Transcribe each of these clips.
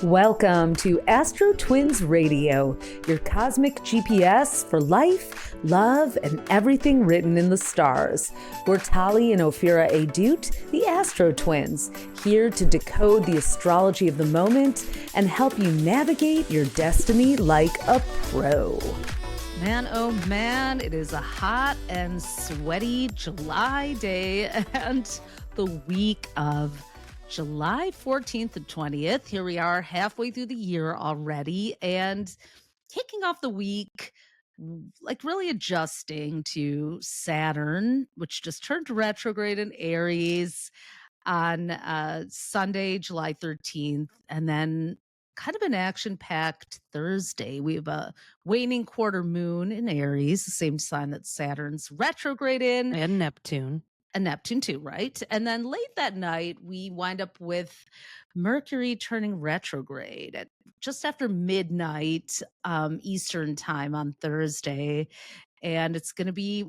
Welcome to AstroTwins Radio, your cosmic GPS for life, love, and everything written in the stars. We're Tali and Ophira Edut, the AstroTwins, here to decode the astrology of the moment and help you navigate your destiny like a pro. Man, oh man, it is a hot and sweaty July day and the week of July 14th and 20th. Here we are halfway through the year already and kicking off the week, like really adjusting to Saturn, which just turned retrograde in Aries on Sunday, July 13th, and then kind of an action-packed Thursday. We have a waning quarter moon in Aries, the same sign that Saturn's retrograde in. And Neptune. And Neptune too, right? And then late that night, we wind up with Mercury turning retrograde at just after midnight Eastern time on Thursday. And it's going to be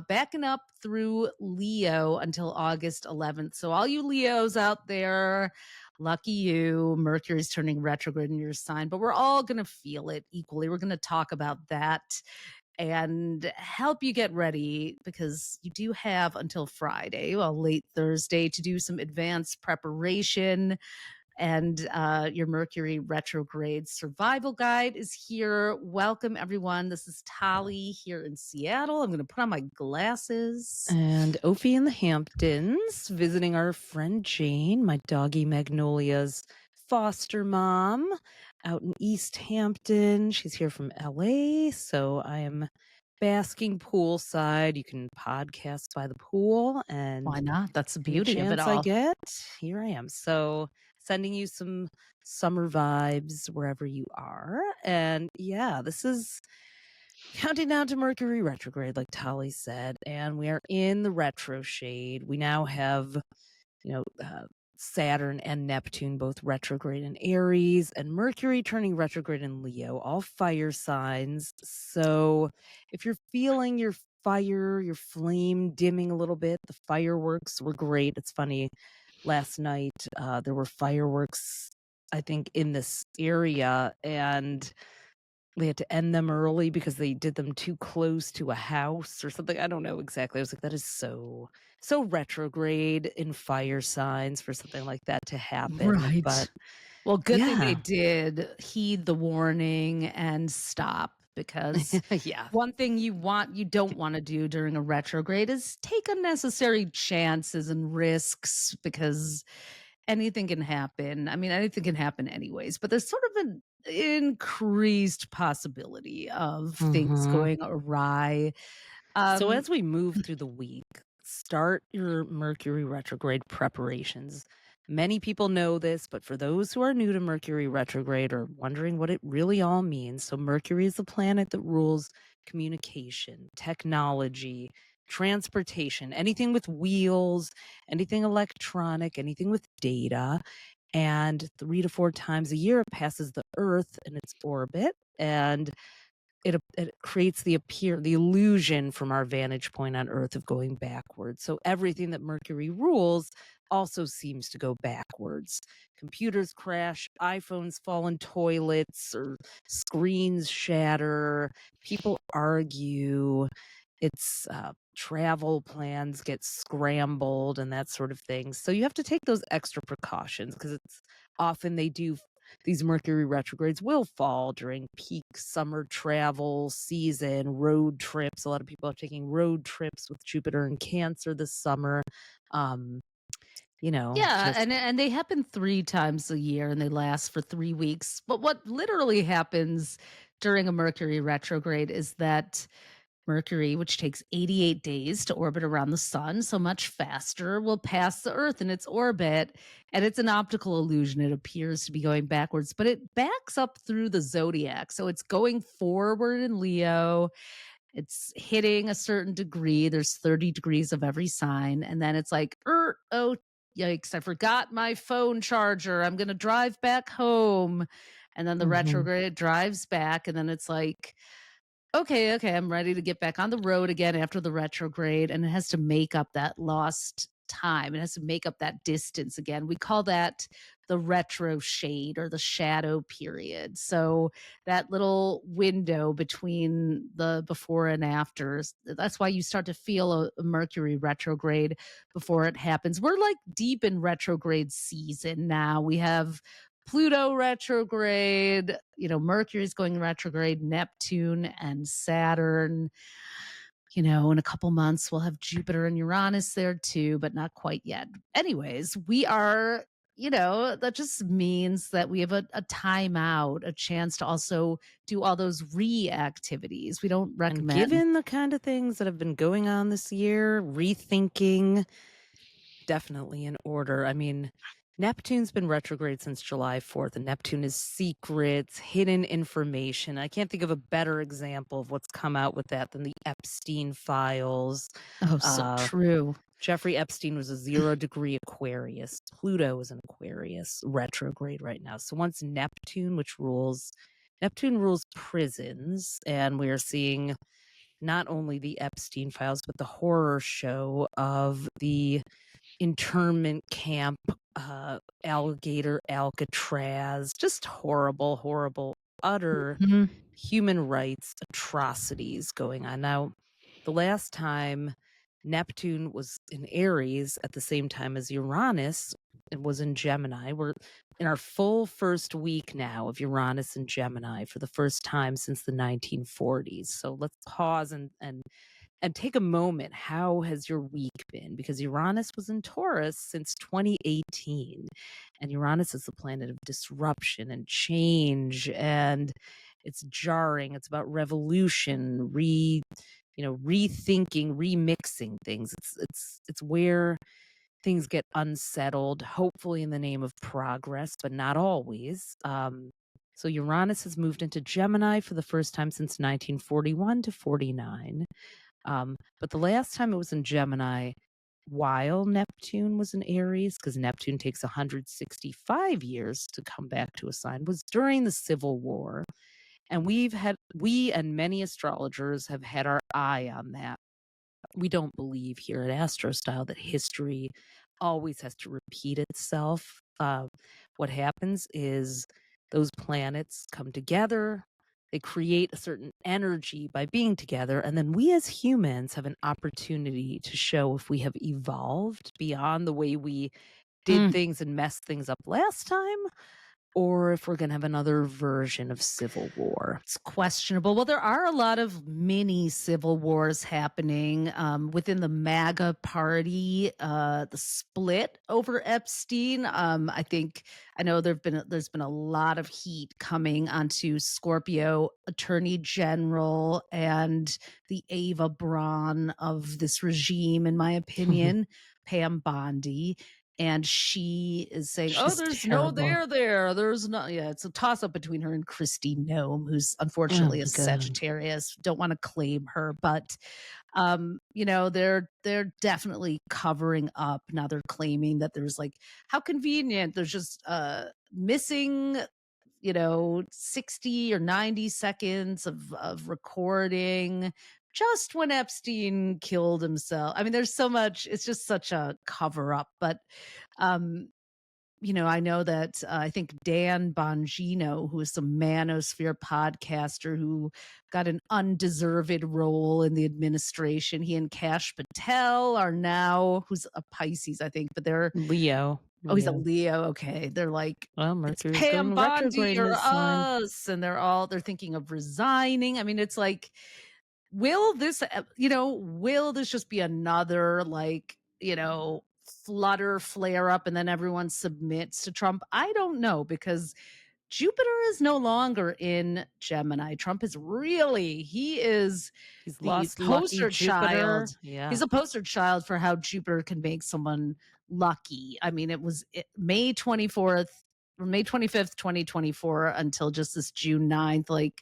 backing up through Leo until August 11th. So all you Leos out there, lucky you, Mercury's turning retrograde in your sign, but we're all going to feel it equally. We're going to talk about that and help you get ready because you do have until Friday, late Thursday, to do some advanced preparation. And your Mercury retrograde survival guide is here. Welcome, everyone. This is Tali here in Seattle. I'm going to put on my glasses. And Ophi in the Hamptons, visiting our friend Jane, my doggy Magnolia's foster mom out in East Hampton. She's here from LA, so I am basking poolside. You can podcast by the pool, and why not? That's the beauty of it I all. get, here I am. So sending you some summer vibes wherever you are. And yeah, this is counting down to Mercury retrograde, like Tali said, and we are in the retro shade. We now have, Saturn and Neptune both retrograde in Aries, and Mercury turning retrograde in Leo, all fire signs. So if you're feeling your fire, your flame dimming a little bit, the fireworks were great. It's funny, last night there were fireworks, I think, in this area, and they had to end them early because they did them too close to a house or something. I don't know exactly. I was like, that is so retrograde in fire signs for something like that to happen. Right. But well, good thing they did heed the warning and stop, because yeah, one thing you don't want to do during a retrograde is take unnecessary chances and risks, because anything can happen. I mean, anything can happen anyways, but there's sort of an increased possibility of things going awry. So as we move through the week, start your Mercury retrograde preparations. Many people know this, but for those who are new to Mercury retrograde or wondering what it really all means, so Mercury is the planet that rules communication, technology, transportation, anything with wheels, anything electronic, anything with data. And 3 to 4 times a year, it passes the Earth in its orbit, and it creates the illusion from our vantage point on Earth of going backwards. So everything that Mercury rules also seems to go backwards. Computers crash, iPhones fall in toilets, or screens shatter, people argue, it's travel plans get scrambled and that sort of thing. So you have to take those extra precautions, because it's often these Mercury retrogrades will fall during peak summer travel season, road trips. A lot of people are taking road trips with Jupiter and Cancer this summer. And they happen 3 times a year and they last for 3 weeks. But what literally happens during a Mercury retrograde is that Mercury, which takes 88 days to orbit around the sun, so much faster, will pass the Earth in its orbit. And it's an optical illusion. It appears to be going backwards, but it backs up through the zodiac. So it's going forward in Leo. It's hitting a certain degree. There's 30 degrees of every sign. And then it's like, oh, yikes, I forgot my phone charger. I'm going to drive back home. And then the retrograde drives back. And then it's like, okay, I'm ready to get back on the road again after the retrograde, and it has to make up that lost time. It has to make up that distance again. We call that the retro shade or the shadow period. So that little window between the before and afters, that's why you start to feel a Mercury retrograde before it happens. We're like deep in retrograde season now. We have Pluto retrograde, Mercury's going retrograde, Neptune and Saturn. In a couple months, we'll have Jupiter and Uranus there too, but not quite yet. Anyways, we are, that just means that we have a time out, a chance to also do all those activities. We don't And recommend. given the kind of things that have been going on this year, rethinking, definitely in order. I mean, Neptune's been retrograde since July 4th, and Neptune is secrets, hidden information. I can't think of a better example of what's come out with that than the Epstein files. Oh, so true. Jeffrey Epstein was a 0-degree Aquarius. Pluto is an Aquarius retrograde right now. So once Neptune rules prisons, and we are seeing not only the Epstein files, but the horror show of the internment camp, alligator Alcatraz, just horrible, utter human rights atrocities going on. Now, the last time Neptune was in Aries at the same time as Uranus, it was in Gemini. We're in our full first week now of Uranus and Gemini for the first time since the 1940s. So let's pause and take a moment. How has your week been? Because Uranus was in Taurus since 2018, and Uranus is the planet of disruption and change, and it's jarring. It's about revolution, rethinking, remixing things. It's where things get unsettled, hopefully in the name of progress, but not always. So Uranus has moved into Gemini for the first time since 1941 to 49. But the last time it was in Gemini, while Neptune was in Aries, because Neptune takes 165 years to come back to a sign, was during the Civil War. And we and many astrologers have had our eye on that. We don't believe here at AstroStyle that history always has to repeat itself. What happens is those planets come together. They create a certain energy by being together. And then we as humans have an opportunity to show if we have evolved beyond the way we did things and messed things up last time, or if we're going to have another version of civil war. It's questionable. Well, there are a lot of mini civil wars happening within the MAGA party. The split over Epstein. I know there's been a lot of heat coming onto Scorpio Attorney General and the Ava Braun of this regime, in my opinion, Pam Bondi. And she is saying, She's there's terrible. no there. There's no, it's a toss up between her and Christine Nome, who's unfortunately a Sagittarius. Don't want to claim her, but, they're definitely covering up. Now they're claiming that there's how convenient. There's just missing 60 or 90 seconds of recording just when Epstein killed himself. I mean, there's so much, it's just such a cover up. But, I know that I think Dan Bongino, who is a manosphere podcaster who got an undeserved role in the administration, he and Kash Patel are now, who's a Pisces, I think, but they're Leo. Oh, he's a Leo. Okay. They're like, Mercury's it's Pam going retrograde Bondi or this time. us. And they're thinking of resigning. I mean, it's like, will this just be another flutter flare up and then everyone submits to Trump? I don't know, because Jupiter is no longer in Gemini. Trump is he's lost the lucky poster Jupiter. child. Yeah. He's a poster child for how Jupiter can make someone lucky. I mean, it was May 24th or May 25th, 2024 until just this June 9th.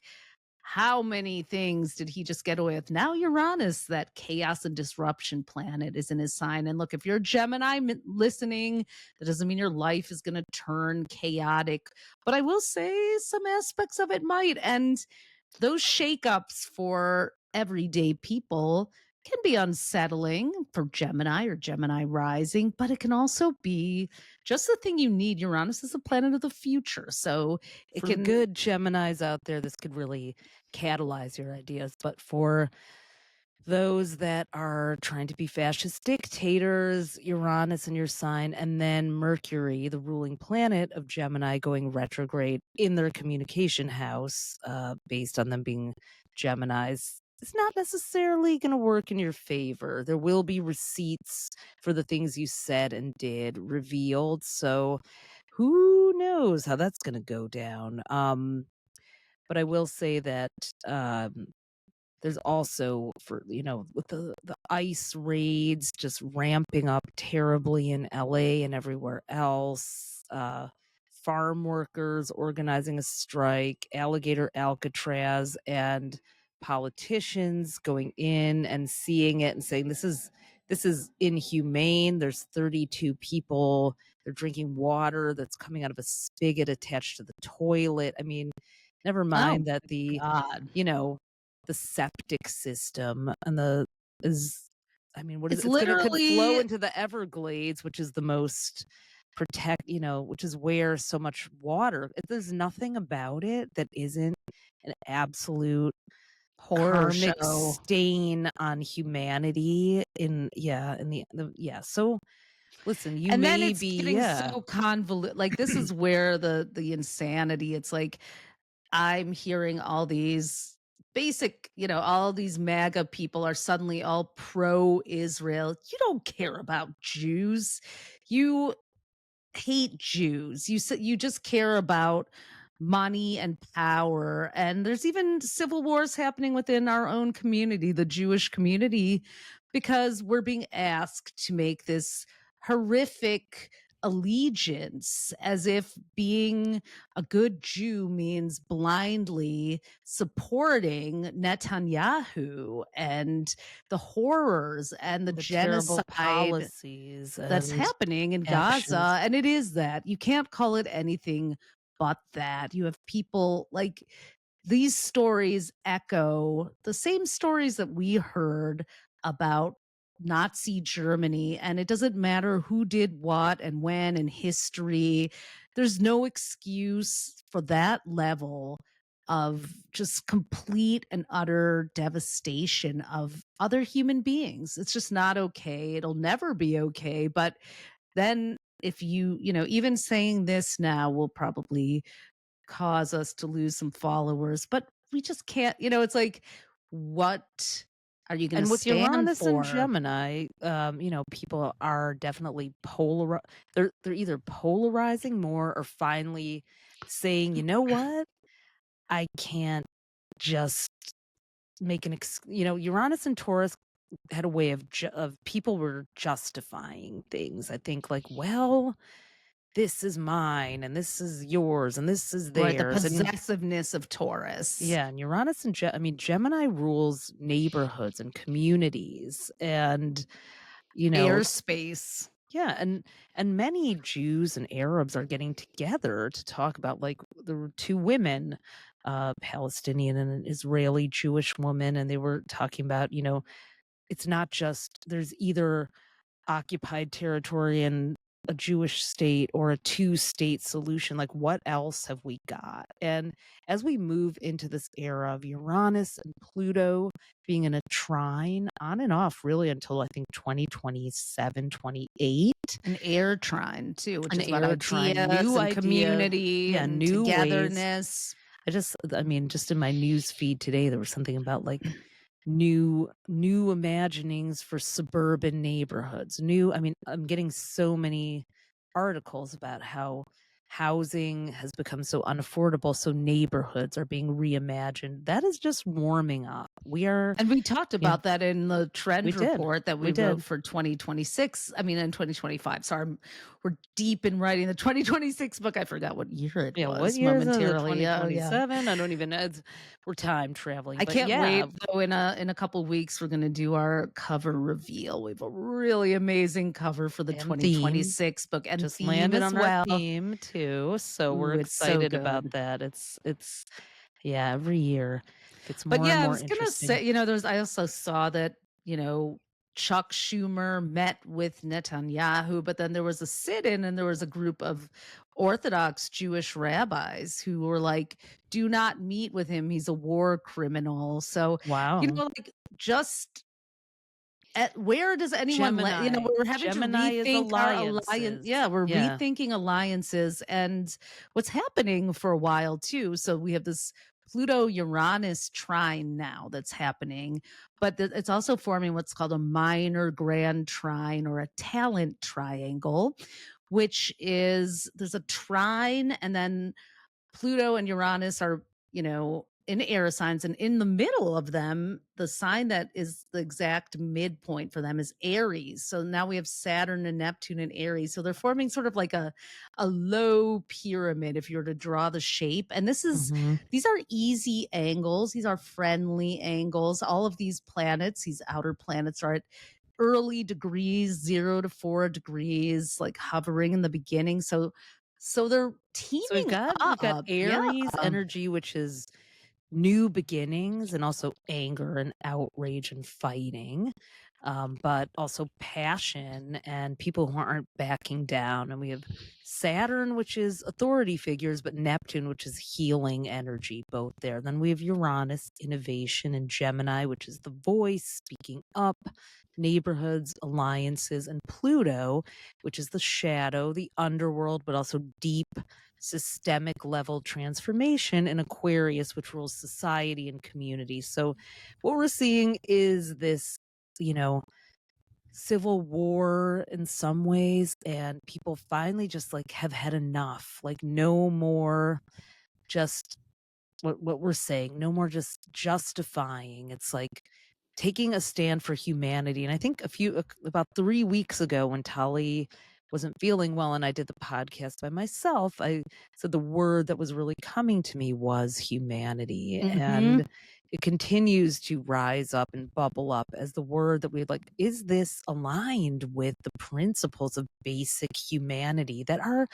How many things did he just get away with? Now Uranus, that chaos and disruption planet, is in his sign. And look, if you're a Gemini listening, that doesn't mean your life is going to turn chaotic. But I will say some aspects of it might. And those shakeups for everyday people can be unsettling for Gemini or Gemini rising, but it can also be just the thing you need. Uranus is a planet of the future. So it For the can, good Geminis out there, this could really catalyze your ideas. But for those that are trying to be fascist dictators, Uranus in your sign, and then Mercury, the ruling planet of Gemini, going retrograde in their communication house, based on them being Geminis, it's not necessarily going to work in your favor. There will be receipts for the things you said and did revealed. So who knows how that's going to go down. But I will say that there's also, for with the ice raids just ramping up terribly in LA and everywhere else, farm workers organizing a strike, alligator Alcatraz, and politicians going in and seeing it and saying this is inhumane. There's 32 people, they're drinking water that's coming out of a spigot attached to the toilet. I mean, never oh mind that God, you know the septic system and the is I mean, what is it's it? It's gonna could flow literally, into the Everglades, which is the most which is where so much water. There's nothing about it that isn't an absolute horror karmic show. stain on humanity so listen, you And then may it's be, getting so convoluted. Like, this is where the insanity. It's like I'm hearing all these basic, all these MAGA people are suddenly all pro Israel. You don't care about Jews. You hate Jews. You just care about money and power. And there's even civil wars happening within our own community, the Jewish community, because we're being asked to make this horrific allegiance as if being a good Jew means blindly supporting Netanyahu and the horrors and the the terrible genocide policies that's and happening in actions. Gaza. And it is that. You can't call it anything but that. You have people like these stories echo the same stories that we heard about Nazi Germany. And it doesn't matter who did what and when in history. There's no excuse for that level of just complete and utter devastation of other human beings. It's just not okay. It'll never be okay. But then if even saying this now will probably cause us to lose some followers, but we just can't, it's like, what are you going to And with stand Uranus and for? Gemini, people are definitely they're either polarizing more or finally saying, you know what? I can't just make Uranus and Taurus had a way of people were justifying things. I think like, well, this is mine and this is yours and this is Right, the theirs. And possessiveness of Taurus. yeah, and Uranus and Gemini rules neighborhoods and communities, and it's Airspace. yeah, and many Jews and Arabs are getting together to talk about, like, there were two women, Palestinian and an Israeli Jewish woman, and they were talking about, it's not just there's either occupied territory and a Jewish state or a two-state solution. Like, what else have we got? And as we move into this era of Uranus and Pluto being in a trine on and off really until I think 2027, 28. An air trine too, which An is about air trine, ideas new and idea, community yeah, and new ways. togetherness. Just in my news feed today, there was something about like new imaginings for suburban neighborhoods. I'm getting so many articles about how housing has become so unaffordable, so neighborhoods are being reimagined. That is just warming up. And we talked Yeah, about that in the we trend did. report that We we wrote did. for 2026. I mean, in 2025. Sorry, we're deep in writing the 2026 book. I forgot what year it Yeah, what was year is it? momentarily. Oh, yeah. 2027? I don't even know. We're time traveling. I But can't yeah, wait though. In a couple weeks, we're going to do our cover reveal. We have a really amazing cover for the and theme. 2026 book and Just theme landed as on our well. theme too. So Ooh, we're it's so excited about good. that. It's yeah, every year gets But more and yeah, I more was gonna interesting. say, I also saw that you know, Chuck Schumer met with Netanyahu, but then there was a sit-in and there was a group of Orthodox Jewish rabbis who were like, do not meet with him. He's a war criminal. So, Wow. like just where does anyone Gemini. we're having to Gemini is rethink our alliance. alliances. Yeah, we're Yeah. rethinking alliances and what's happening for a while too. So we have this Pluto-Uranus trine now that's happening, but it's also forming what's called a minor grand trine or a talent triangle, which is there's a trine and then Pluto and Uranus are, in air signs, and in the middle of them, the sign that is the exact midpoint for them is Aries. So now we have Saturn and Neptune in Aries. So they're forming sort of like a low pyramid if you were to draw the shape. And Mhm. these are easy angles, these are friendly angles. All of these planets, these outer planets, are at early degrees, 0 to 4 degrees, like hovering in the beginning. So they're So we've teaming got up. Yeah. Aries energy, which is new beginnings and also anger and outrage and fighting, but also passion and people who aren't backing down. And we have Saturn, which is authority figures, but Neptune, which is healing energy, both there. Then we have Uranus, innovation, and Gemini, which is the voice, speaking up, neighborhoods, alliances, and Pluto, which is the shadow, the underworld, but also deep systemic level transformation in Aquarius, which rules society and community. So what we're seeing is this, civil war in some ways, and people finally just like have had enough, like no more just what we're saying, no more just justifying. It's like taking a stand for humanity. And I think about 3 weeks ago when Tali wasn't feeling well and I did the podcast by myself, I said the word that was really coming to me was humanity. Mhm. And it continues to rise up and bubble up as the word that we like, is this aligned with the principles of basic humanity that are,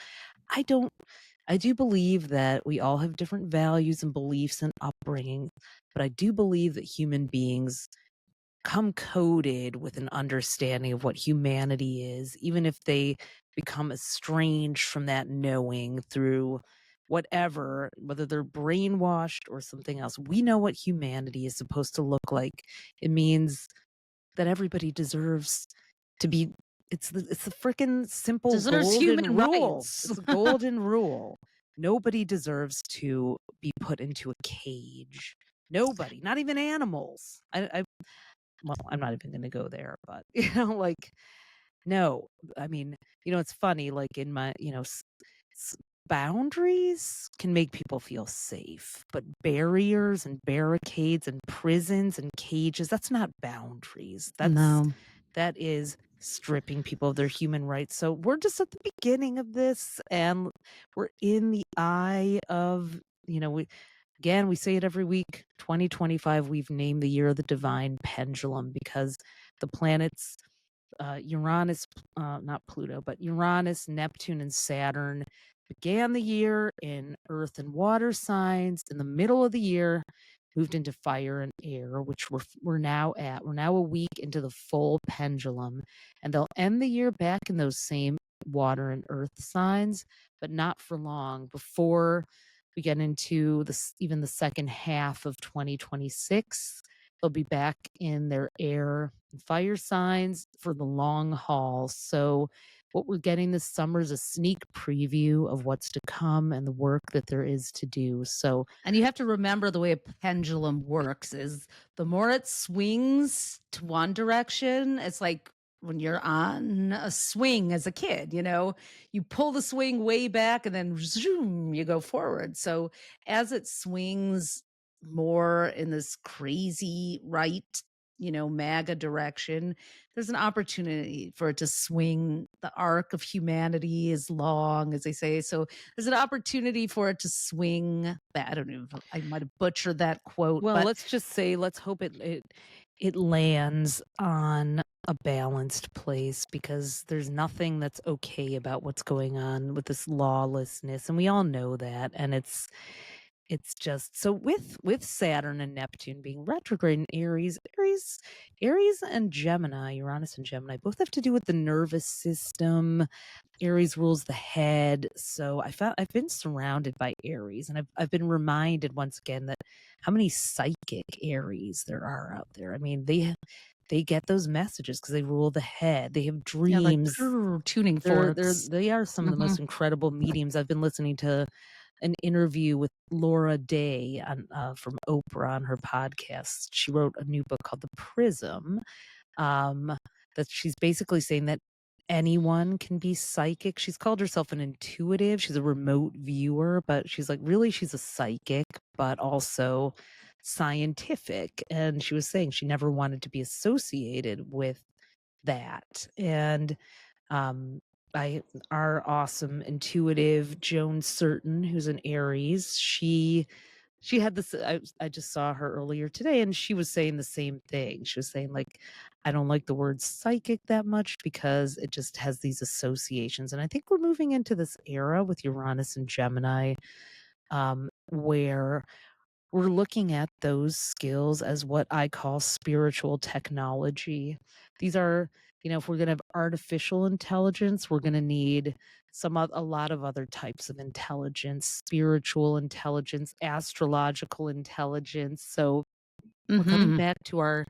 I do believe that we all have different values and beliefs and upbringing, but I do believe that human beings come coded with an understanding of what humanity is, even if they become estranged from that knowing through whatever, whether they're brainwashed or something else. We know what humanity is supposed to look like. It means that everybody deserves to be. It's the freaking simple Deserves golden human rule. rights. It's a golden rule. Nobody deserves to be put into a cage. Nobody, not even animals. Well, I'm not even going to go there, but like, no. I mean, it's funny. Like in my, boundaries can make people feel safe, but barriers and barricades and prisons and cages—that's not boundaries. No. That is stripping people of their human rights. So we're just at the beginning of this, and we're in the eye of, we say it every week, 2025, we've named the year of the divine pendulum because the planets, Uranus, not Pluto, but Uranus, Neptune, and Saturn began the year in earth and water signs. In the middle of the year, moved into fire and air, which we're now at. We're now a week into the full pendulum, and they'll end the year back in those same water and earth signs, but not for long before we get into even the second half of 2026. They'll be back in their air and fire signs for the long haul. So what we're getting this summer is a sneak preview of what's to come and the work that there is to do. So, And you have to remember the way a pendulum works is the more it swings to one direction, it's like when you're on a swing as a kid, you pull the swing way back and then zoom, you go forward. So as it swings more in this crazy right, MAGA direction, there's an opportunity for it to swing. The arc of humanity is long, as they say. So there's an opportunity for it to swing back. I don't know if I might have butchered that quote, well, but let's just say, let's hope it lands on a balanced place, because there's nothing that's okay about what's going on with this lawlessness, and we all know that. And it's just so with Saturn and Neptune being retrograde in Aries and Gemini, Uranus and Gemini both have to do with the nervous system. Aries rules the head. So I've been surrounded by Aries, and I've been reminded once again that how many psychic Aries there are out there. I mean, they get those messages because they rule the head. They have Yeah, like dreams. tuning forks. They are some of the Mhm. most incredible mediums. I've been listening to an interview with Laura Day from Oprah on her podcast. She wrote a new book called The Prism. That she's basically saying that anyone can be psychic. She's called herself an intuitive. She's a remote viewer, but she's like, really, she's a psychic, but also scientific. And she was saying she never wanted to be associated with that. And um, our awesome intuitive Joan Certain, who's an Aries, she had this. I just saw her earlier today, and she was saying the same thing. She was saying like, I don't like the word psychic that much because it just has these associations. And I think we're moving into this era with Uranus and Gemini, where we're looking at those skills as what I call spiritual technology. These are, if we're going to have artificial intelligence, we're going to need a lot of other types of intelligence, spiritual intelligence, astrological intelligence. So we're coming back to our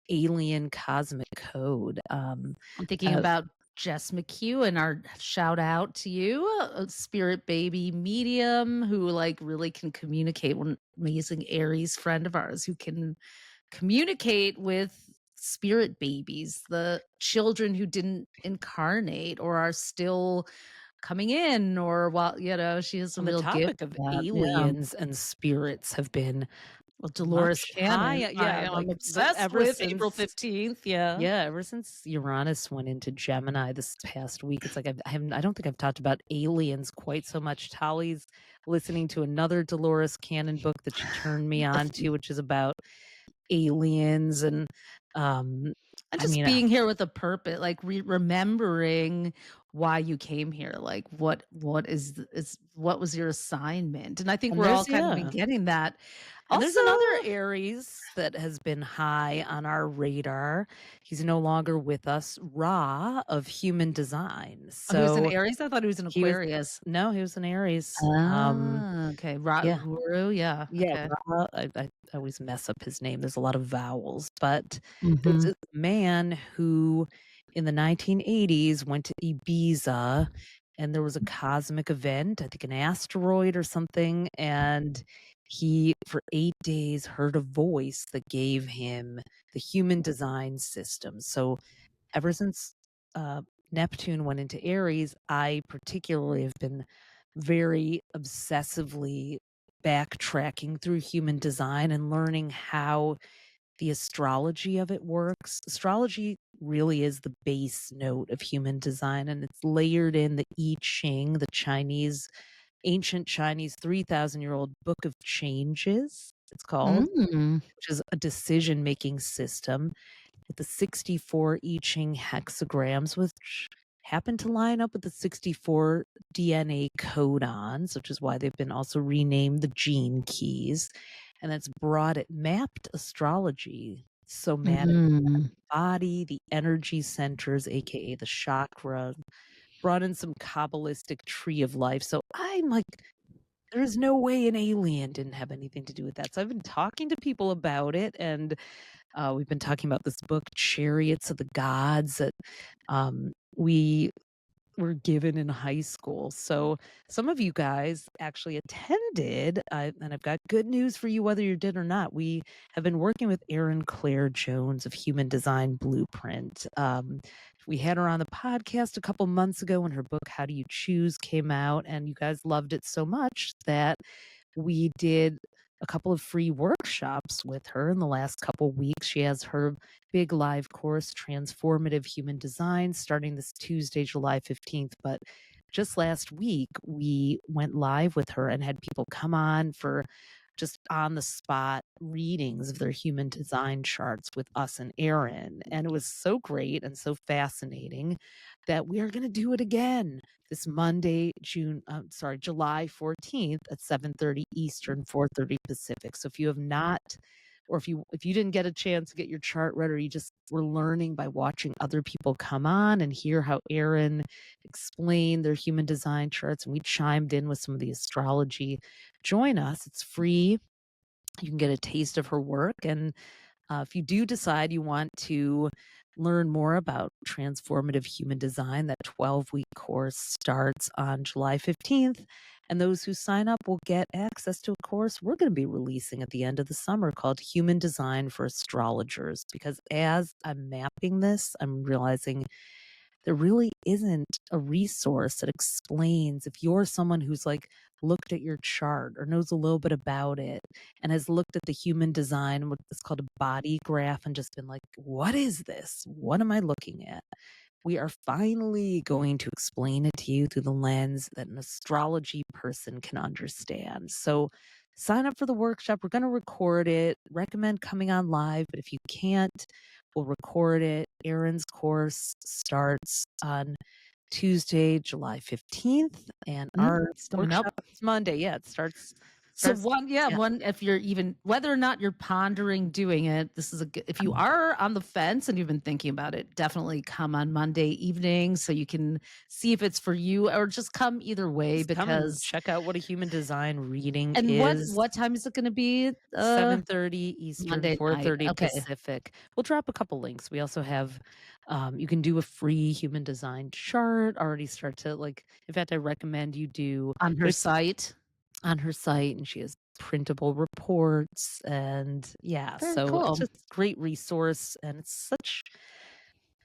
alien cosmic code. I'm thinking Uh, about Jess McHugh and our shout out to you, a spirit baby medium who like really can communicate. One amazing Aries friend of ours who can communicate with spirit babies, the children who didn't incarnate or are still coming in, or while she has a and the real gift topic of for that. Yeah. aliens and spirits have been Well, Dolores much Cannon, higher. Yeah, I'm like obsessed ever with April since 15th. Yeah. Yeah, ever since Uranus went into Gemini this past week, it's like I don't think I've talked about aliens quite so much. Tali's listening to another Dolores Cannon book that she turned me on to, which is about aliens um And I just mean, being here with a purpose, like remembering why you came here, like what is what was your assignment? And I think and we're all there's kind of been yeah. getting that. And Also, there's another Aries that has been high on our radar. He's no longer with us, Ra of Human Design. who's an So Aries? I thought he was an he was Aquarius. no, he was an Aries. Okay. Yeah. Uhuru, yeah. Yeah, Okay. Ra, I always mess up his name. There's a lot of vowels, but this Mhm. is a man who in the 1980s went to Ibiza and there was a cosmic event, I think an asteroid or something, and he for 8 days heard a voice that gave him the human design system. So ever since uh, Neptune went into Aries, I particularly have been very obsessively backtracking through human design and learning how the astrology of it works. Astrology really is the base note of human design, and it's layered in the I Ching, the ancient Chinese 3,000-year-old book of changes, it's called, Mm. which is a decision making system with the 64 I Ching hexagrams, which happen to line up with the 64 DNA codons, which is why they've been also renamed the gene keys. And that's it mapped astrology, somatic Mhm. body, the energy centers, aka the chakra, brought in some Kabbalistic tree of life. So I'm like, there's no way an alien didn't have anything to do with that. So I've been talking to people about it, and we've been talking about this book, Chariots of the Gods, that we were given in high school. So some of you guys actually attended, and I've got good news for you, whether you did or not. We have been working with Erin Claire Jones of Human Design Blueprint. We had her on the podcast a couple months ago when her book, How Do You Choose, came out, and you guys loved it so much that we did a couple of free workshops with her in the last couple weeks. She has her big live course, Transformative Human Design, starting this Tuesday, July 15th. But just last week, we went live with her and had people come on for just on the spot readings of their human design charts with us and Aaron. And it was so great and so fascinating that we are going to do it again this Monday, July 14th at 7:30 Eastern, 4:30 Pacific. So if you have not, or if you didn't get a chance to get your chart read, or you just were learning by watching other people come on and hear how Aaron explained their human design charts, and we chimed in with some of the astrology, join us. It's free. You can get a taste of her work. And if you do decide you want to learn more about transformative human design, that 12-week course starts on July 15th. And those who sign up will get access to a course we're going to be releasing at the end of the summer called Human Design for Astrologers. Because as I'm mapping this, I'm realizing there really isn't a resource that explains, if you're someone who's like looked at your chart or knows a little bit about it and has looked at the human design, what's called a body graph, and just been like, what is this? What am I looking at? We are finally going to explain it to you through the lens that an astrology person can understand. So sign up for the workshop. We're going to record it. Recommend coming on live, but if you can't, we'll record it. Aaron's course starts on Tuesday, July 15th, and our It's coming up. workshop is Monday. Yeah, it starts. So yeah. one, if you're even, whether or not you're pondering doing it, this is a good, if you are on the fence and you've been thinking about it, definitely come on Monday evening so you can see if it's for you, or just come either way, Just come and because check out what a human design reading and is. what time is it going to be? 7:30 Eastern, Monday 4:30 night. Okay. Pacific. We'll drop a couple links. We also have, you can do a free human design chart. Already start to like. In fact, I recommend you do On her site. On her site, and she has printable reports, and yeah, Very so cool. it's just a great resource, and it's such.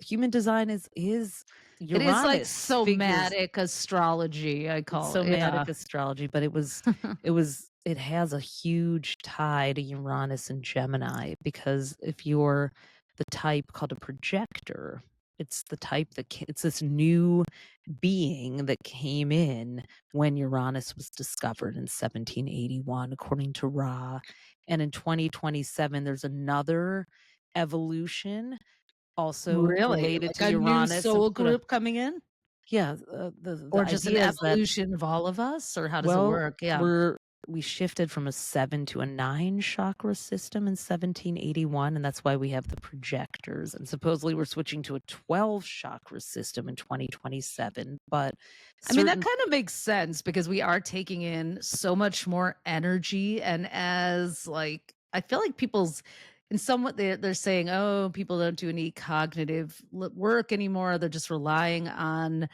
Human design is It Uranus is like figures. somatic astrology, I call it. Somatic astrology, but it has a huge tie to Uranus and Gemini, because if you're the type called a projector, it's the type it's this new being that came in when Uranus was discovered in 1781, according to Ra. And in 2027, there's another evolution also Really? related Like to a Uranus. new soul group coming in? Yeah, the Or just an idea is that, evolution of all of us? Or how does it work? Yeah. we shifted from a 7 to a 9 chakra system in 1781, and that's why we have the projectors. And supposedly we're switching to a 12 chakra system in 2027. But I mean, that kind of makes sense because we are taking in so much more energy. And as like, I feel like people's, in somewhat they're saying, oh, people don't do any cognitive work anymore. They're just relying on,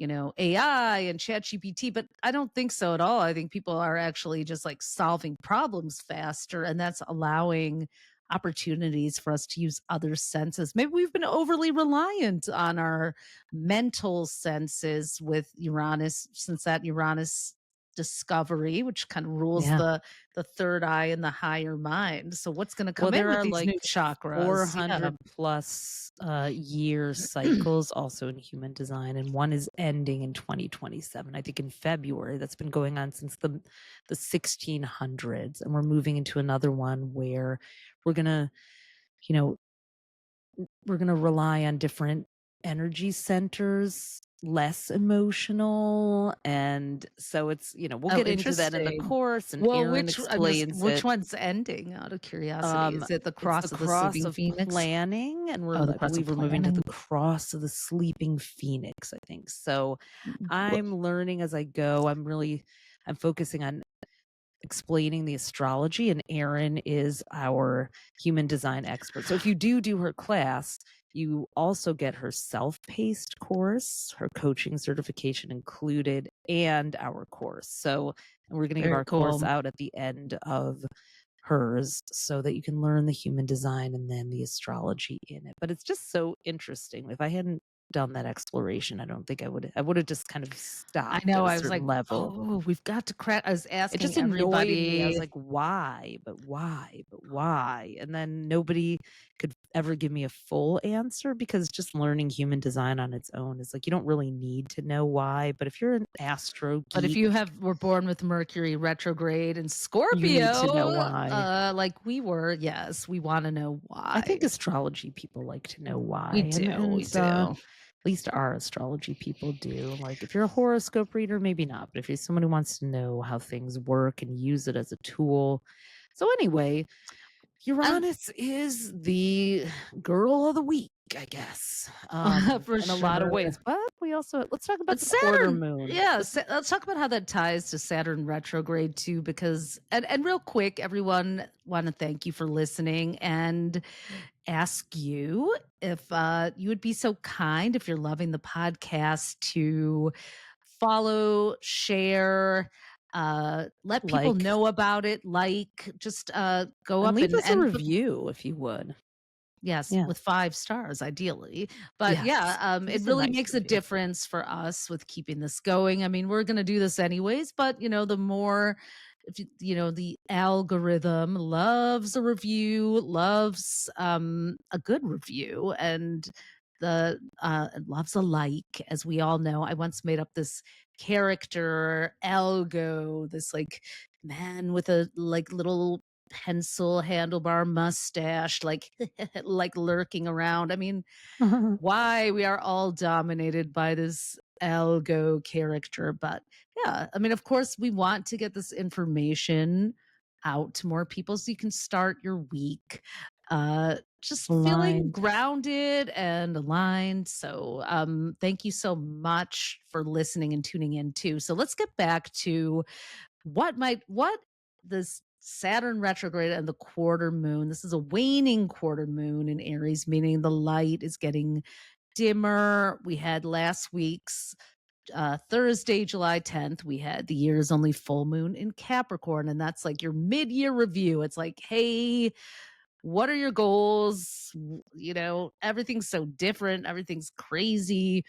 AI and chat GPT, but I don't think so at all. I think people are actually just like solving problems faster, and that's allowing opportunities for us to use other senses. Maybe we've been overly reliant on our mental senses with Uranus, since that Uranus discovery, which kind of rules the third eye and the higher mind. So what's going to come in with these new chakras? 400 plus year cycles also in human design, and one is ending in 2027, I think in February. That's been going on since the 1600s, and we're moving into another one where we're gonna rely on different energy centers, less emotional. And so it's, we'll get into that in the course, and Aaron explains which one's ending, out of curiosity? Is it the cross of the sleeping phoenix? Planning, and I believe we're moving to the cross of the sleeping phoenix, I think. So I'm learning as I go. I'm focusing on explaining the astrology, and Aaron is our human design expert. So if you do her class, you also get her self-paced course, her coaching certification included, and our course. So we're going to give our course out at the end of hers so that you can learn the human design and then the astrology in it. But it's just so interesting. If I hadn't done that exploration, I don't think I would have just kind of stopped. I know. At a I was like, level. oh, we've got to crack. I was asking it just everybody. Annoyed me. I was like, why? But why? And then nobody could ever give me a full answer, because just learning human design on its own is like, you don't really need to know why. But if you're an astro But if geek, you were born with Mercury retrograde and you need to know Scorpio, why. like we were, yes, we want to know I think why. astrology people like to know why. We do, we do. At least our astrology people do. Like, if you're a horoscope reader, maybe not. But if you're someone who wants to know how things work and use it as a tool. So anyway, Uranus is the girl of the week, I guess, For in a lot of sure. ways. But we also, let's talk about But the quarter Saturn, moon. yeah, let's talk about how that ties to Saturn retrograde too, because and real quick, everyone, want to thank you for listening and ask you if you would be so kind, if you're loving the podcast, to follow, share, let people Like, know about it, just go and up leave us a and review if you would. yes, Yeah. with 5 stars, ideally. But Yes. yeah, Give it us a really nice makes a review. difference for us with keeping this going. I mean, we're going to do this anyways, but the more, if the algorithm loves a review, loves a good review, and loves a like, as we all know. I once made up this character, Algo, this like man with a like little pencil handlebar mustache, like like lurking around. I mean, why we are all dominated by this algo character. But yeah, I mean, of course, we want to get this information out to more people so you can start your week just feeling Aligned. grounded and aligned. So thank you so much for listening and tuning in too. So let's get back to what this Saturn retrograde and the quarter moon. This is a waning quarter moon in Aries, meaning the light is getting dimmer. We had last week's Thursday, July 10th, we had the year's only full moon in Capricorn, and that's like your mid-year review. It's like, hey, what are your goals? Everything's so different, everything's crazy.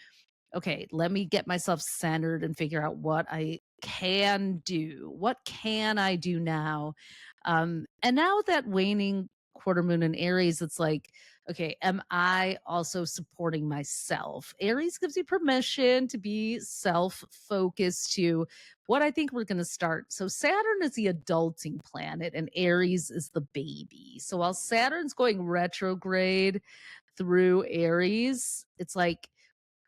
Okay, let me get myself centered and figure out what I can do. What can I do now? And now that waning quarter moon in Aries, it's like, okay, am I also supporting myself? Aries gives you permission to be self-focused, to what I think we're going to start. So Saturn is the adulting planet and Aries is the baby. So while Saturn's going retrograde through Aries, it's like,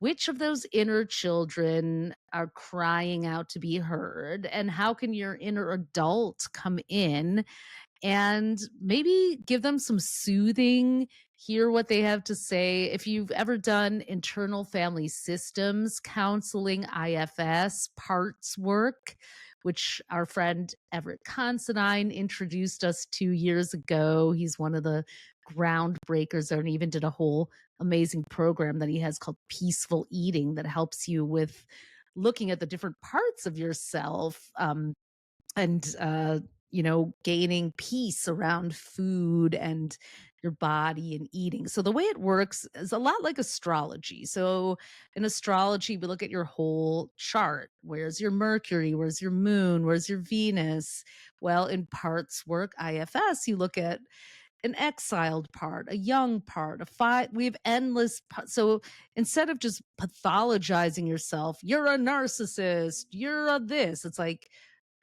which of those inner children are crying out to be heard? And how can your inner adult come in and maybe give them some soothing, hear what they have to say? If you've ever done internal family systems counseling, IFS, parts work, which our friend Everett Considine introduced us 2 years ago. He's one of the groundbreakers there, and even did a whole amazing program that he has called Peaceful Eating that helps you with looking at the different parts of yourself, and gaining peace around food and your body and eating. So the way it works is a lot like astrology. So in astrology, we look at your whole chart. Where's your Mercury? Where's your moon? Where's your Venus? Well, in parts work, IFS, you look at an exiled part, a young part, we have endless. So instead of just pathologizing yourself, you're a narcissist, you're a this, it's like,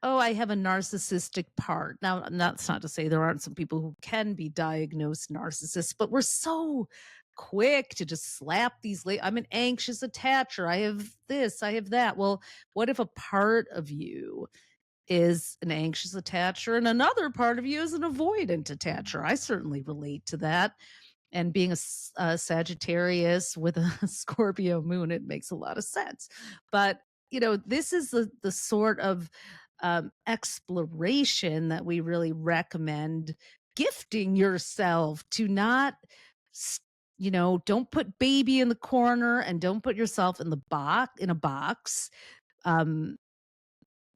oh, I have a narcissistic part. Now, that's not to say there aren't some people who can be diagnosed narcissists, but we're so quick to just slap these. I'm an anxious attacher. I have this, I have that. Well, what if a part of you is an anxious attacher and another part of you is an avoidant attacher? I certainly relate to that. And being a Sagittarius with a Scorpio moon, it makes a lot of sense. But this is the sort of exploration that we really recommend gifting yourself to. Not don't put baby in the corner and don't put yourself in a box.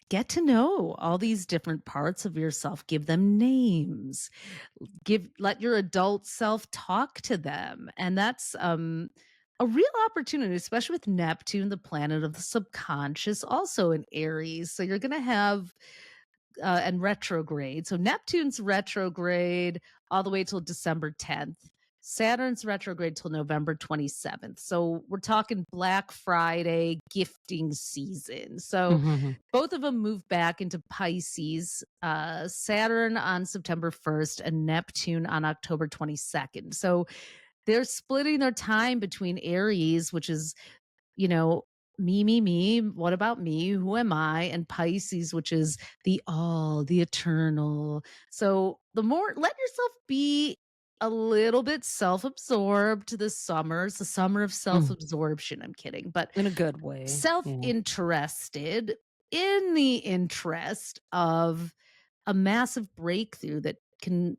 Get to know all these different parts of yourself, give them names, let your adult self talk to them. And that's a real opportunity, especially with Neptune, the planet of the subconscious, also in Aries. So you're going to have and retrograde. So Neptune's retrograde all the way till December 10th. Saturn's retrograde till November 27th. So we're talking Black Friday gifting season. So Mhm. both of them move back into Pisces, Saturn on September 1st and Neptune on October 22nd. So they're splitting their time between Aries, which is, you know, me, what about me? Who am I? And Pisces, which is the all, the eternal. So the more, let yourself be a little bit self-absorbed this summer. It's the summer of self-absorption. I'm kidding, but In a good way. Yeah. self-interested in the interest of a massive breakthrough that can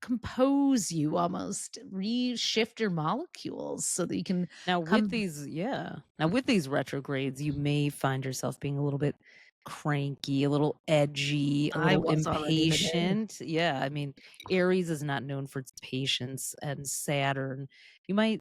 recompose you, almost reshift your molecules so that you can Now come. with these retrogrades, you may find yourself being a little bit cranky, a little edgy, a I little was already today. impatient. Yeah, I mean, Aries is not known for its patience, and Saturn, you might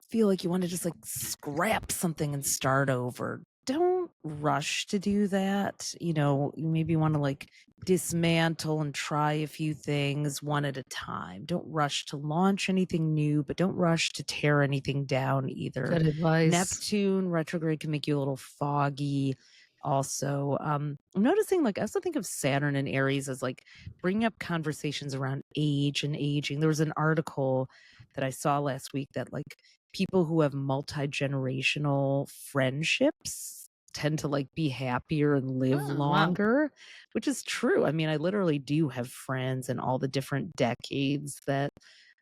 feel like you want to just like scrap something and start over. Don't rush to do that. You maybe want to like dismantle and try a few things one at a time. Don't rush to launch anything new, but don't rush to tear anything down either. Good advice. Neptune retrograde can make you a little foggy. Also, I'm noticing, like, I also think of Saturn and Aries as like bringing up conversations around age and aging. There was an article that I saw last week that like people who have multi-generational friendships tend to like be happier and live Oh, wow. longer, which is true. I mean, I literally do have friends in all the different decades that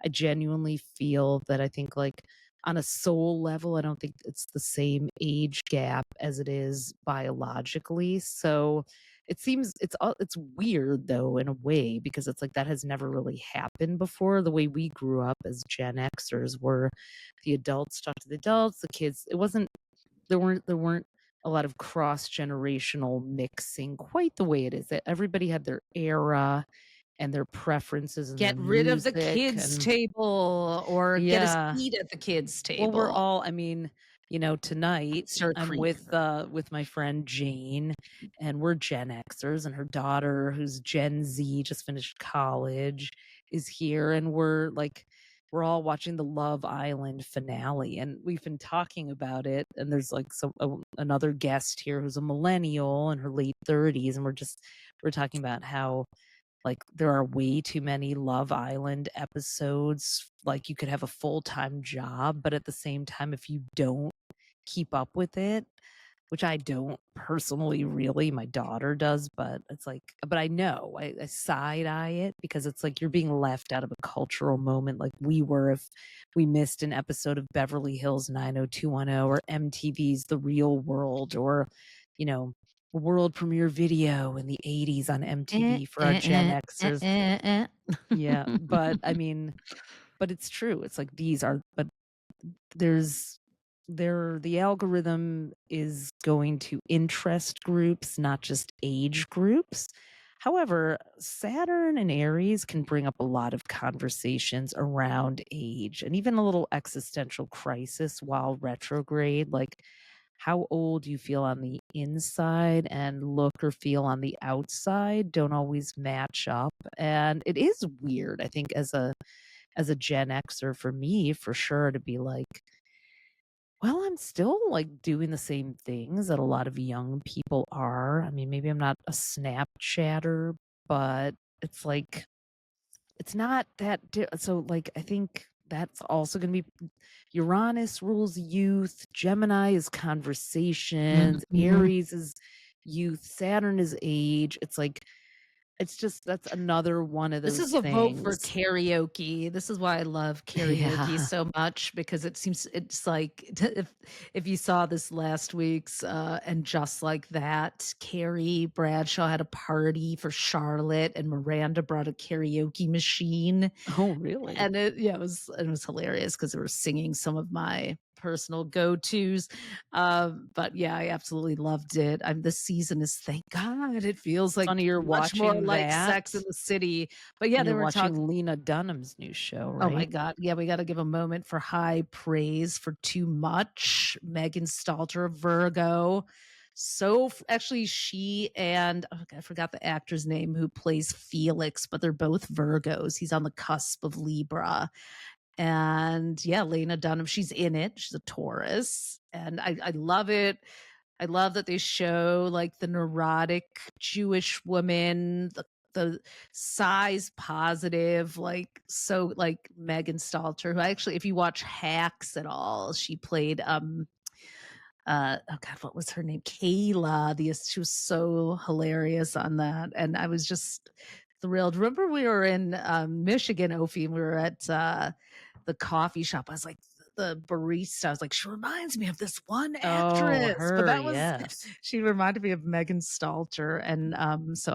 I genuinely feel that I think like on a soul level, I don't think it's the same age gap as it is biologically. So it's weird though in a way, because it's like that has never really happened before. The way we grew up as Gen Xers were the adults talk to the adults, the kids. There weren't a lot of cross generational mixing quite the way it is. That everybody had their era and their preferences and their Get rid of the music kids and table or get a yeah. seat at the kids Well, we're table. all, I mean, tonight Sir I'm with my friend Jane, and we're Gen Xers, and her daughter, who's Gen Z, just finished college, is here, and we're all watching the Love Island finale, and we've been talking about it, and there's like another guest here who's a millennial in her late 30s, and we're talking about how like there are way too many Love Island episodes. Like you could have a full-time job, but at the same time, if you don't keep up with it, which I don't personally really, my daughter does, but it's like, but I know I side eye it because it's like you're being left out of a cultural moment like we were if we missed an episode of Beverly Hills 90210 or MTV's The Real World, or, world premiere video in the 80s on MTV for our Gen Xers. Yeah, but I mean, but it's true. It's like but there's the algorithm is going to interest groups, not just age groups. However, Saturn and Aries can bring up a lot of conversations around age and even a little existential crisis while retrograde. Like, how old you feel on the inside and look or feel on the outside don't always match up. And it is weird, I think, as a Gen Xer, for me, for sure, to be like, well, I'm still like doing the same things that a lot of young people are. I mean, maybe I'm not a Snapchatter, but it's like it's not that so like I think that's also going to be Uranus rules youth, Gemini is conversations, Mhm. Aries is youth, Saturn is age. It's like it's just that's another one of This those is a vote for things. karaoke. This is why I love karaoke Yeah. so much, because it's like if you saw this last week's and just like that, Carrie Bradshaw had a party for Charlotte and Miranda brought a karaoke machine. Oh, really? And it was hilarious because they were singing some of my personal go-tos. But yeah, I absolutely loved it. This season is, thank God, it feels like Funny you're much more watching like Sex in that. the City. But yeah, And they you're were talking. watching Lena Dunham's new show, Oh my right? God. Yeah, we got to give a moment for high praise for Too Much. Megan Stalter of Virgo. Actually, she and I forgot the actor's name who plays Felix, but they're both Virgos. He's on the cusp of Libra. And yeah, Lena Dunham, she's in it. She's a Taurus. And I love it. I love that they show like the neurotic Jewish woman, the size positive, like so like Megan Stalter, who actually, if you watch Hacks at all, she played oh god, what was her name? Kayla. She was so hilarious on that. And I was just thrilled. Remember we were in Michigan, Ophi, and we were at the coffee shop. I was like, the barista, I was like, she reminds me of this one Oh, actress. But her, that was yes. she reminded me of Megan Stalter. And so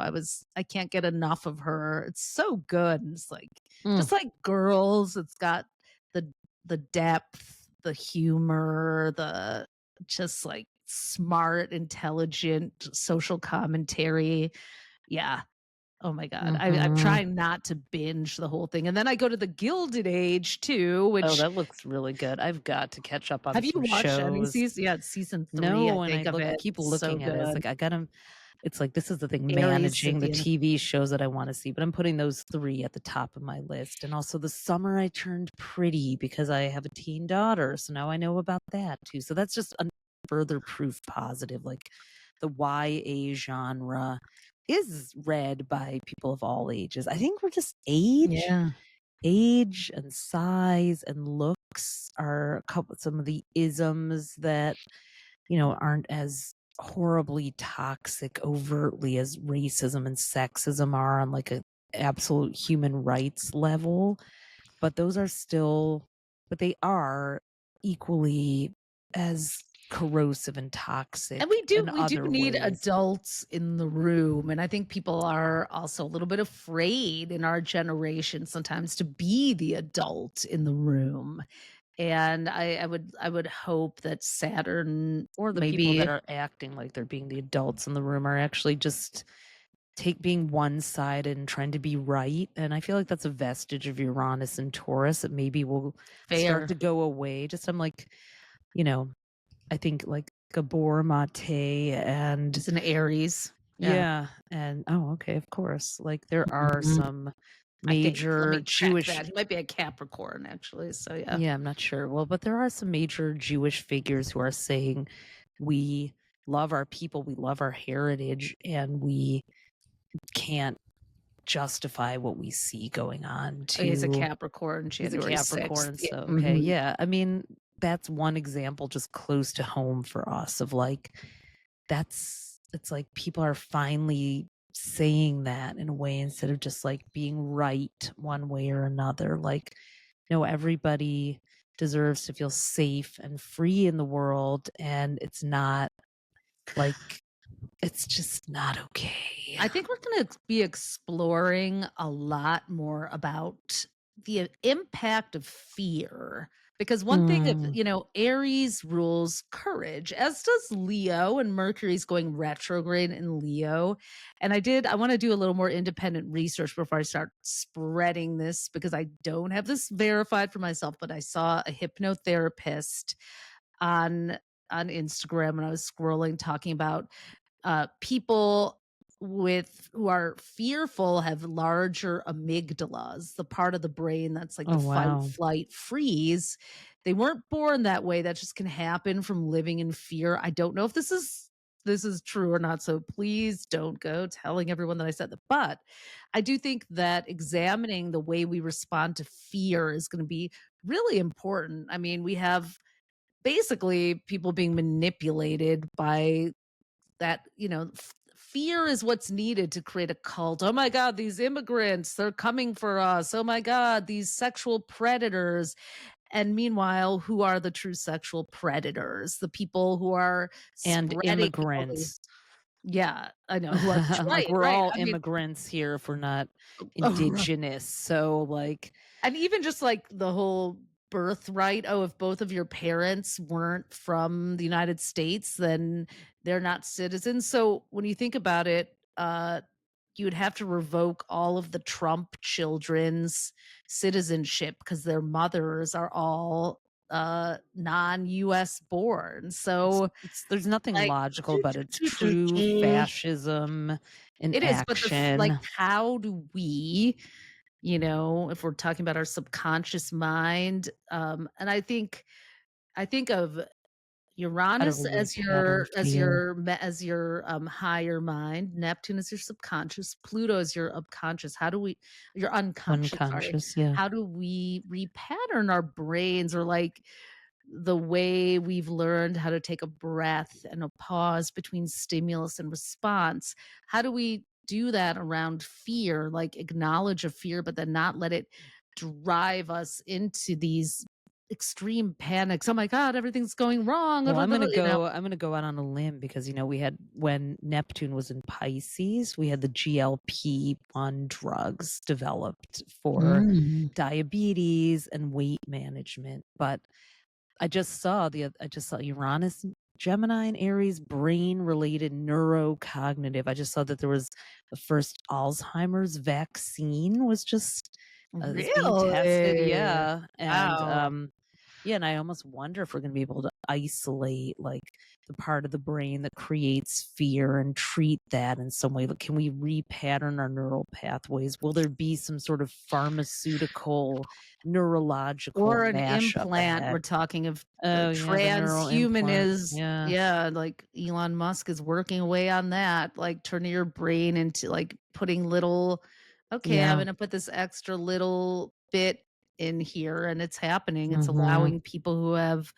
I can't get enough of her. It's so good. And it's like Mm. just like Girls, it's got the the depth, the humor, the just like smart, intelligent social commentary. Yeah. Oh my God. I'm Mhm. trying not to binge the whole thing. And then I go to the Gilded Age too, Oh, which that looks really good. I've got to catch up on have you some watched any shows. season? Yeah, it's season 3, I No, and think, of I it. keep It's so looking at it. It's good. like I gotta. It's like this is the thing, Aries, managing the Cynthia. TV shows that I want to see. But I'm putting those 3 at the top of my list. And also the summer I turned pretty because I have a teen daughter, so now I know about that too. So that's just a further proof positive. Like the YA genre is read by people of all ages. I think we're just Yeah. age and size and looks are some of the isms that aren't as horribly toxic overtly as racism and sexism are on like a absolute human rights level, but they are equally as corrosive and toxic And in we do other need ways. adults in the room. And I think people are also a little bit afraid in our generation sometimes to be the adult in the room. And I would hope that Saturn Or the people that maybe are acting like they're being the adults in the room are actually just being one-sided and trying to be right. And I feel like that's a vestige of Uranus and Taurus that maybe will start fair to go away. Just I'm like, you know, I think like Gabor Mate and is an Aries. Yeah. yeah, and oh, okay, of course. Like there are Mhm. some I think. Let major me check Jewish. that. He might be a Capricorn, actually. So yeah. Yeah, I'm not sure. Well, but there are some major Jewish figures who are saying we love our people, we love our heritage, and we can't justify what we see going on Oh, he's a to Capricorn, he's a January 6th. Capricorn, Yeah. so okay, Mhm. yeah. I mean, that's one example just close to home for us of like it's like people are finally saying that in a way instead of just like being right one way or another. Like, everybody deserves to feel safe and free in the world, and it's not like it's just not okay. I think we're going to be exploring a lot more about the impact of fear. Because one thing of, Mm. Aries rules courage, as does Leo, and Mercury's going retrograde in Leo. And I want to do a little more independent research before I start spreading this because I don't have this verified for myself, but I saw a hypnotherapist on Instagram when I was scrolling talking about people who are fearful have larger amygdalas, the part of the brain that's like Oh the fight, wow. flight, freeze. They weren't born that way. That just can happen from living in fear. I don't know if this is true or not. So please don't go telling everyone that I said that. But I do think that examining the way we respond to fear is going to be really important. I mean, we have basically people being manipulated by that fear is what's needed to create a cult. Oh my god, these immigrants, they're coming for us. Oh my god, these sexual predators. And meanwhile, who are the true sexual predators? The people who are And spreading all the immigrants. yeah, I know who are Like right, we're right. all I mean, immigrants here if we're not oh, indigenous. So like and even just like the whole birthright, oh, if both of your parents weren't from the United States, then they're not citizens. So when you think about it, you would have to revoke all of the Trump children's citizenship because their mothers are all non-US born. So there's nothing like logical about it. It's true fascism in it is, but like action. how do we, if we're talking about our subconscious mind, and I think of How to Uranus repattern fear. as your higher mind, Neptune is your subconscious, Pluto is your your unconscious, sorry. Unconscious, yeah. How do we repattern our brains, or like the way we've learned how to take a breath and a pause between stimulus and response? How do we do that around fear, like acknowledge a fear, but then not let it drive us into these extreme panics? Oh my God, everything's going wrong. Well, Blah, blah, blah, I'm gonna go out on a limb because we had, when Neptune was in Pisces, we had the GLP-1 drugs developed for Mm. diabetes and weight management. But I just saw Uranus, Gemini, and Aries brain related neurocognitive. I just saw that there was the first Alzheimer's vaccine was just is being tested. Really? Yeah. And Wow. yeah, and I almost wonder if we're going to be able to isolate like the part of the brain that creates fear and treat that in some way. Like, can we repattern our neural pathways? Will there be some sort of pharmaceutical, neurological Or an mashup implant. We're ahead? talking of Oh yeah, the neural transhuman implant. is, Yeah, yeah, like Elon Musk is working away on that, like turning your brain into like putting little, okay, I'm yeah. gonna put this extra little bit in here and it's happening. It's Mm-hmm. allowing people who have,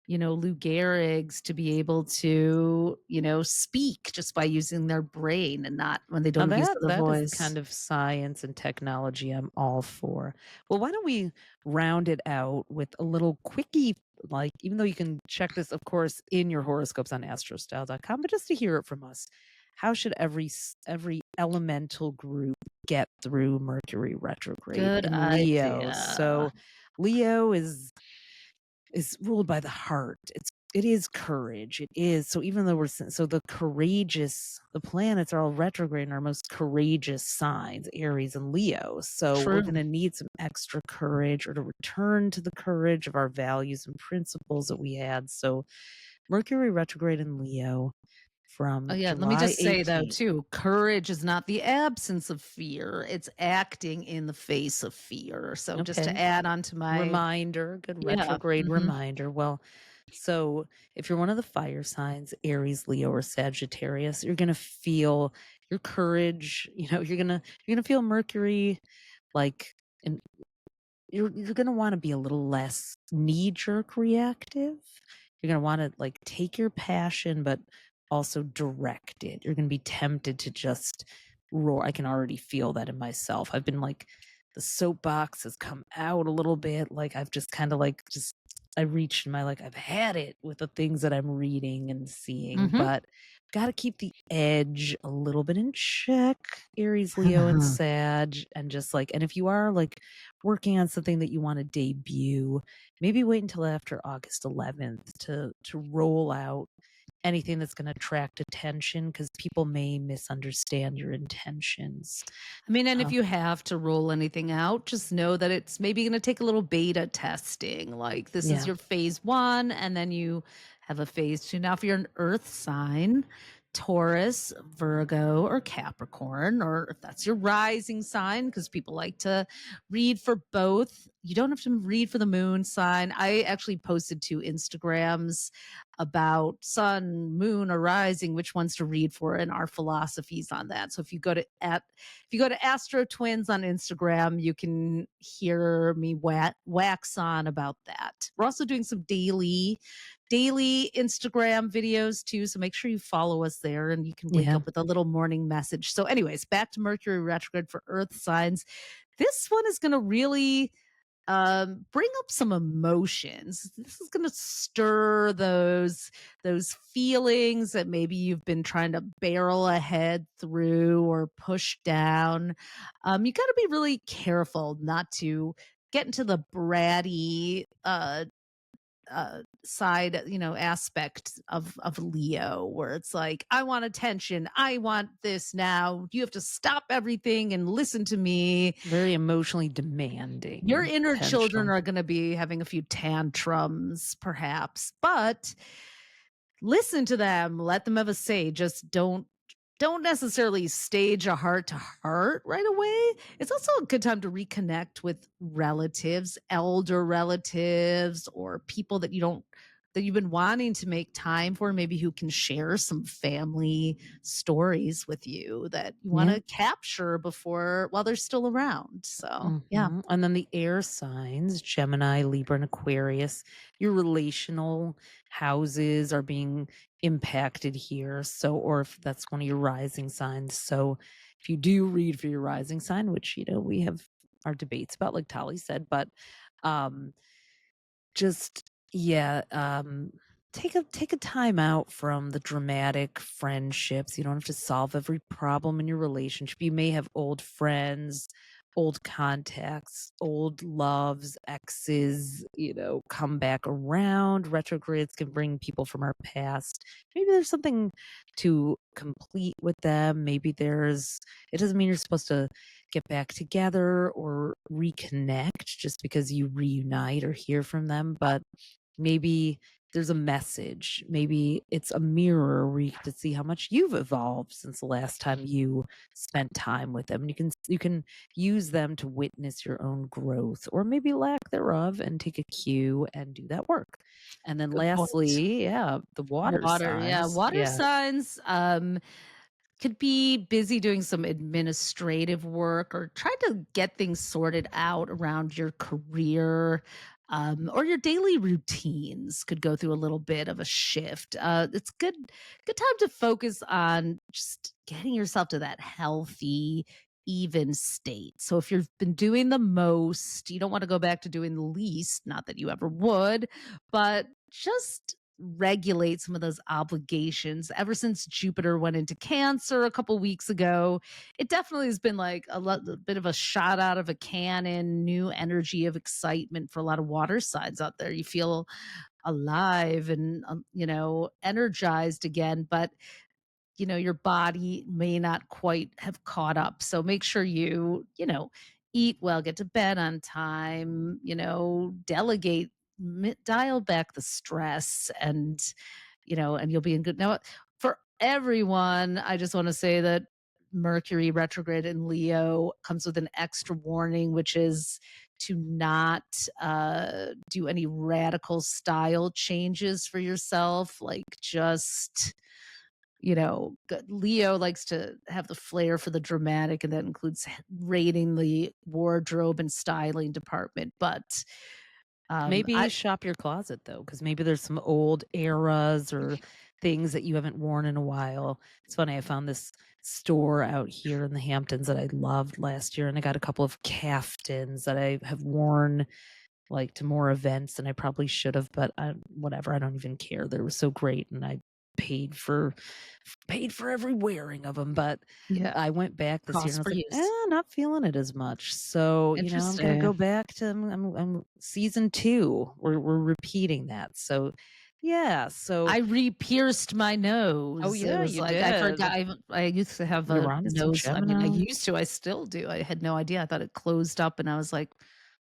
Lou Gehrig's to be able to, speak just by using their brain and not when they Now don't use the that is the voice. kind of science and technology I'm all for. Well, why don't we round it out with a little quickie, like, even though you can check this, of course, in your horoscopes on astrostyle.com, but just to hear it from us. How should every elemental group get through Mercury retrograde Good in Leo? idea. So Leo is ruled by the heart. It is courage. It is. So even though the planets are all retrograde in our most courageous signs, Aries and Leo. So we're going True. to need some extra courage, or to return to the courage of our values and principles that we had. So Mercury retrograde in Leo Oh, from yeah. Let me July just say, though, 18th. too, courage is not the absence of fear, it's acting in the face of fear. So, just to Okay. add on to my, Reminder, good yeah. retrograde Hmm. reminder. Well, so if you're one of the fire signs, Aries, Leo, or Sagittarius, you're gonna feel your courage. You're gonna feel Mercury, like, and you're gonna want to be a little less knee-jerk reactive. You're gonna want to like take your passion, but also direct it. You're gonna be tempted to just roar. I can already feel that in myself. I've been like, the soapbox has come out a little bit. Like, I've just kind of like just I reached my, like, I've had it with the things that I'm reading and seeing, Hmm. but got to keep the edge a little bit in check. Aries, Leo, and Sag, and just like, and if you are like working on something that you want to debut, maybe wait until after August 11th to roll out anything that's going to attract attention, because people may misunderstand your intentions. I mean, and if Um, you have to roll anything out, just know that it's maybe going to take a little beta testing. Like, this is yeah. your phase one, and then you have a phase two. Now, if you're an earth sign, Taurus, Virgo, or Capricorn, or if that's your rising sign, because people like to read for both, you don't have to read for the moon sign. I actually posted 2 Instagrams about sun, moon, or rising, which ones to read for, and our philosophies on that. So if you go to AstroTwins on Instagram, you can hear me wax on about that. We're also doing some daily Instagram videos too, so make sure you follow us there, and you can wake Yeah. up with a little morning message. So anyways, back to Mercury retrograde for earth signs. This one is going to really bring up some emotions. This is going to stir those feelings that maybe you've been trying to barrel ahead through or push down. You got to be really careful not to get into the bratty side, aspect of Leo, where it's like, I want attention, I want this now, you have to stop everything and listen to me. Very emotionally demanding Your and inner children potential. are going to be having a few tantrums, perhaps, but listen to them, let them have a say. Just don't necessarily stage a heart to heart right away. It's also a good time to reconnect with relatives, elder relatives, or people that you've been wanting to make time for, maybe who can share some family stories with you that you want Yeah. to capture before while they're still around. So, yeah. And then the air signs, Gemini, Libra, and Aquarius, your relational houses are being impacted here. So, or if that's one of your rising signs. So, if you do read for your rising sign, which, we have our debates about, like Tali said, but um, just yeah, take a time out from the dramatic friendships. You don't have to solve every problem in your relationship. You may have old friends, old contacts, old loves, exes, come back around. Retrogrades can bring people from our past. Maybe there's something to complete with them. It doesn't mean you're supposed to get back together or reconnect just because you reunite or hear from them, but maybe there's a message. Maybe it's a mirror where you get to see how much you've evolved since the last time you spent time with them. You can use them to witness your own growth or maybe lack thereof and take a cue and do that work. And then Good point. lastly, the water Yeah, signs. water Yeah. signs could be busy doing some administrative work or trying to get things sorted out around your career, or your daily routines could go through a little bit of a shift. It's good time to focus on just getting yourself to that healthy, even state. So if you've been doing the most, you don't want to go back to doing the least, not that you ever would, but just regulate some of those obligations. Ever since Jupiter went into Cancer a couple weeks ago, it definitely has been like a bit of a shot out of a cannon, new energy of excitement for a lot of water signs out there. You feel alive and energized again, but your body may not quite have caught up. So make sure you eat well, get to bed on time, delegate, dial back the stress, and you'll be in good. Now, for everyone, I just want to say that Mercury retrograde in Leo comes with an extra warning, which is to not do any radical style changes for yourself. Like, just Leo likes to have the flair for the dramatic, and that includes raiding the wardrobe and styling department. But Maybe I shop your closet though, because maybe there's some old eras or things that you haven't worn in a while. It's funny, I found this store out here in the Hamptons that I loved last year, and I got a couple of caftans that I have worn like to more events than I probably should have, but whatever, I don't even care. They were so great, and I paid for every wearing of them. But yeah, I went back this year and I cost was per like, use. not feeling it as much. So, I'm gonna go Interesting. back to I'm season 2. We're repeating that. So yeah. So I re-pierced my oh nose. It yeah, was you like I did. forgot. I used to have a Uranus and nose. I mean, I Gemini. used to. I still do. I had no idea. I thought it closed up, and I was like,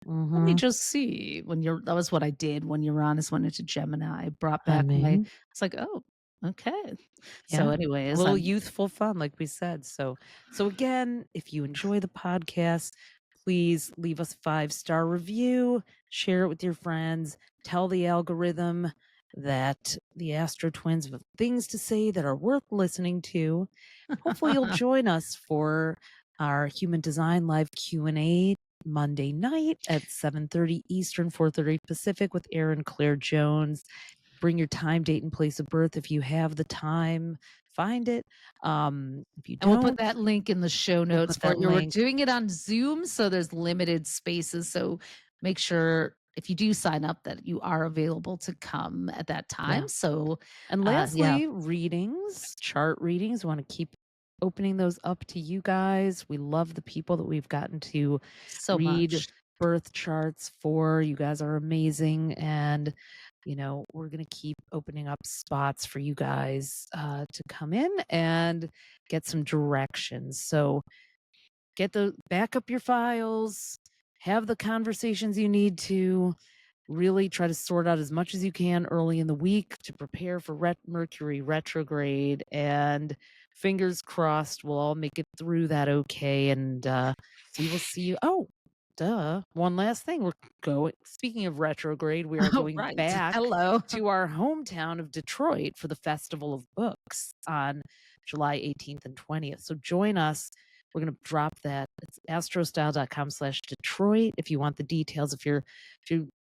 "Let me Mm-hmm. just see." That was what I did when Uranus went into Gemini. I brought I back my. mean, It's like, oh, okay. So, yeah. A anyways, little I'm youthful fun, like we said. So again, if you enjoy the podcast, please leave us a 5-star review, share it with your friends, tell the algorithm that the Astro Twins have things to say that are worth listening to. Hopefully you'll join us for our Human Design Live Q&A Monday night at 7:30 Eastern, 4:30 Pacific with Aaron Claire Jones. Bring your time, date, and place of birth if you have the time. Find it. If you and we'll put don't, that link in the show we'll notes put for that you. We're link. doing it on Zoom, so there's limited spaces. So make sure if you do sign up that you are available to come at that Yeah. time. So, And yeah, lastly, readings, chart readings. We want to keep opening those up to you guys. We love the people that we've gotten to so read much. birth charts for. You guys are amazing. And we're going to keep opening up spots for you guys to come in and get some directions. So back up your files, have the conversations you need to really try to sort out as much as you can early in the week to prepare for Mercury retrograde, and fingers crossed we'll all make it through that okay. And we will see you. Oh, duh. One last thing. Speaking of retrograde, we are going right. back Hello. to our hometown of Detroit for the Festival of Books on July 18th and 20th. So join us. We're going to drop that. It's astrostyle.com/Detroit. If you want the details,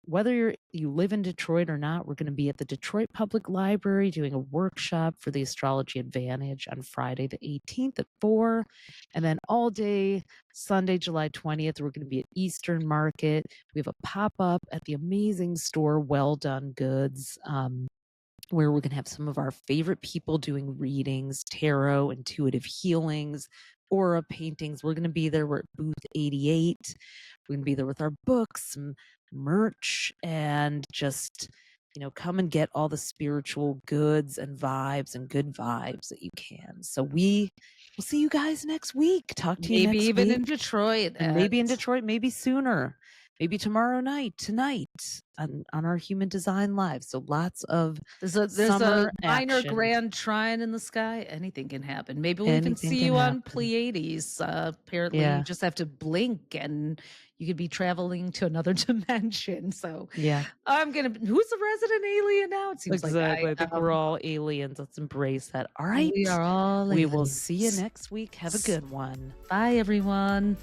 whether you live in Detroit or not, we're going to be at the Detroit Public Library doing a workshop for the Astrology Advantage on Friday the 18th at 4. And then all day, Sunday, July 20th, we're going to be at Eastern Market. We have a pop-up at the amazing store, Well Done Goods, where we're going to have some of our favorite people doing readings, tarot, intuitive healings, aura paintings. We're going to be there. We're at booth 88. We're going to be there with our books, some merch, and just, come and get all the spiritual goods and vibes and good vibes that you can. So we will see you guys next week. Talk to you next week. Maybe even in Detroit. And maybe in Detroit, maybe sooner. Maybe tomorrow night, tonight, on our Human Design Live. So lots of there's a minor grand trine in the sky. Anything can happen. Maybe we'll even see you on Pleiades. Apparently, you just have to blink and you could be traveling to another dimension. So yeah, who's the resident alien now? It seems exactly. I think we're all aliens. Let's embrace that. All right, we are all aliens. We will see you next week. Have a good one. Bye, everyone.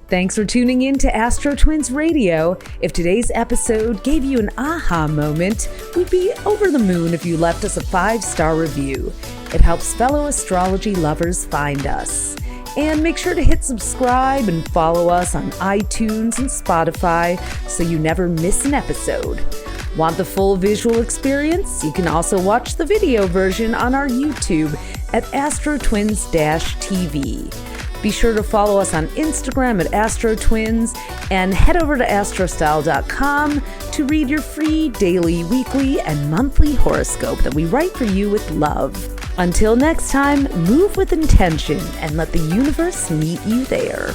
Thanks for tuning in to AstroTwins Radio. If today's episode gave you an aha moment, we'd be over the moon if you left us a 5-star review. It helps fellow astrology lovers find us. And make sure to hit subscribe and follow us on iTunes and Spotify so you never miss an episode. Want the full visual experience? You can also watch the video version on our YouTube at AstroTwins-TV. Be sure to follow us on Instagram at AstroTwins and head over to astrostyle.com to read your free daily, weekly, and monthly horoscope that we write for you with love. Until next time, move with intention and let the universe meet you there.